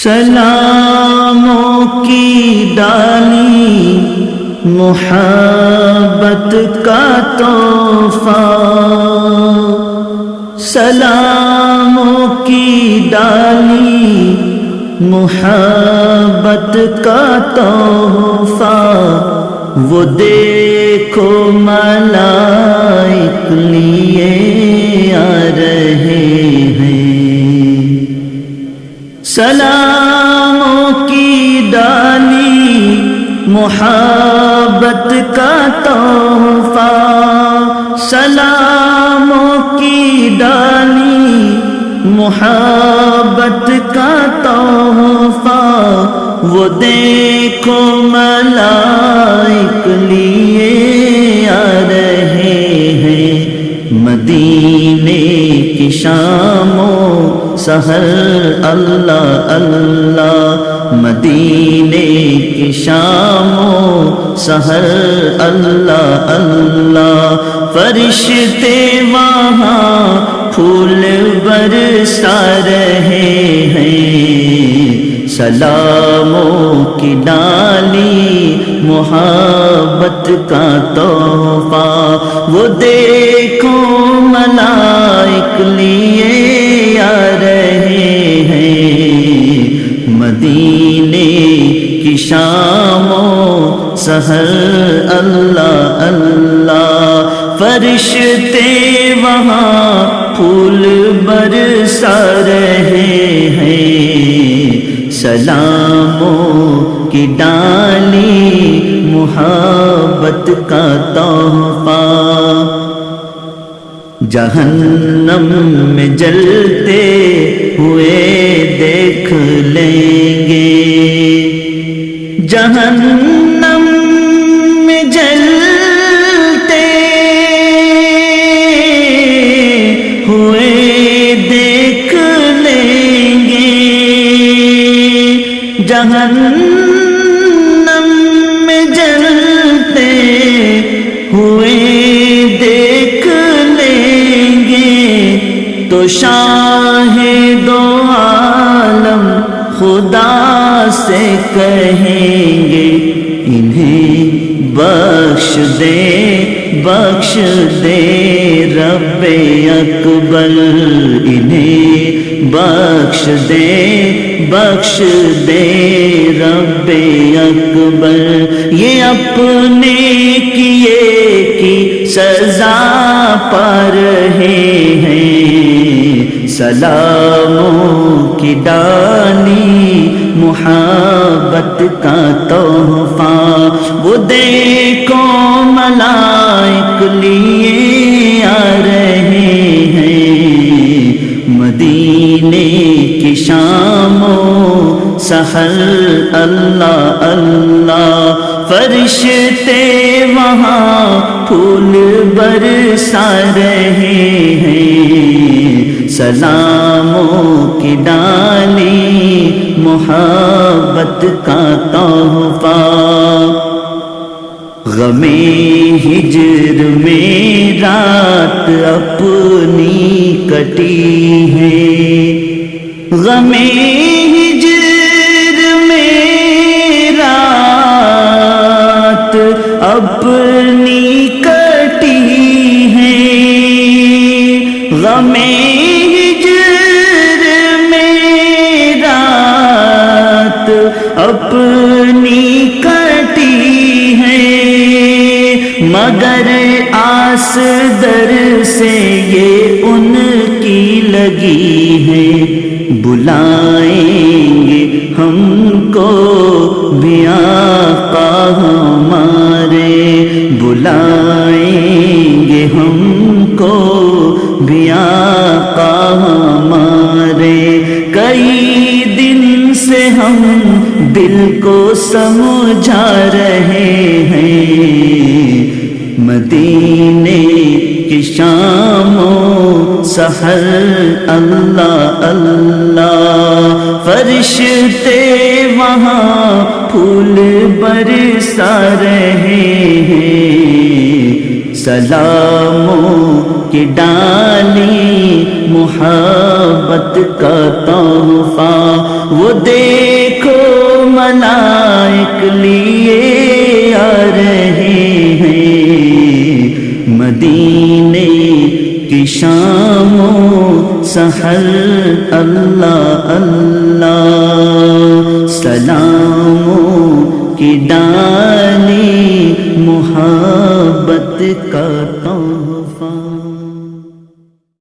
سلاموں کی ڈالی محبت کا تحفہ، سلاموں کی ڈالی محبت کا تحفہ، وہ دیکھو ملائک لیے آ رہے ہیں۔ سلاموں کی ڈالی محبت کا تحفہ، سلاموں کی ڈالی محبت کا تحفہ، وہ دیکھو ملائک لیے آ رہے ہیں۔ مدینے کی شام و سحر اللہ اللہ، مدینے کی شام و سحر اللہ اللہ، فرشتے وہاں پھول برسا رہے ہیں۔ سلاموں کی ڈالی محبت کا تحفہ، وہ دیکھو ملائک لیے آ رہے ہیں۔ مدینے کی شام و سحر اللہ اللہ، فرشتے وہاں پھول برسا رہے ہیں۔ سلاموں کی ڈالی محبت کا تحفہ، جہنم میں جلتے ہوئے دیکھ لیں گے، جہنم میں جلتے ہوئے دیکھ لیں گے، جہنم میں جلتے ہوئے دیکھ لیں گے، تو شاہ دو عالم خدا سے کہیں گے، انہیں بخش دے رب اکبر، انہیں بخش دے رب اکبر، یہ اپنے کیے کی سزا پا رہے ہیں۔ سلاموں کی ڈالی محبت کا تحفہ، وہ دیکھو ملائک لیے آ رہے ہیں۔ مدینے کی شام و سحر اللہ اللہ، فرشتے وہاں پھول برسا رہے ہیں۔ سلاموں کی ڈالی محبت کا تحفہ، غم ہجر میں رات اپنی کٹی ہے، غم ہجر میں رات اپنی کٹی ہے، غم ہجر میں رات اپنی کٹی ہے، مگر آس در سے یہ ان کی لگی ہے، بلائیں گے ہم کو بھی آقا ہمارے، بلائیں گے ہم کو بھی آقا ہمارے، کئی دن سے ہم دل کو سمجھا رہے ہیں۔ مدینے کی شام و سحر اللہ اللہ، فرشتے وہاں پھول برسا رہے ہیں، سلاموں کی ڈالی محبت کا تحفہ، وہ دیکھو ملائک لیے آ رہے ہیں، مدینے کی شام و سحر اللہ اللہ، سلاموں کی ڈال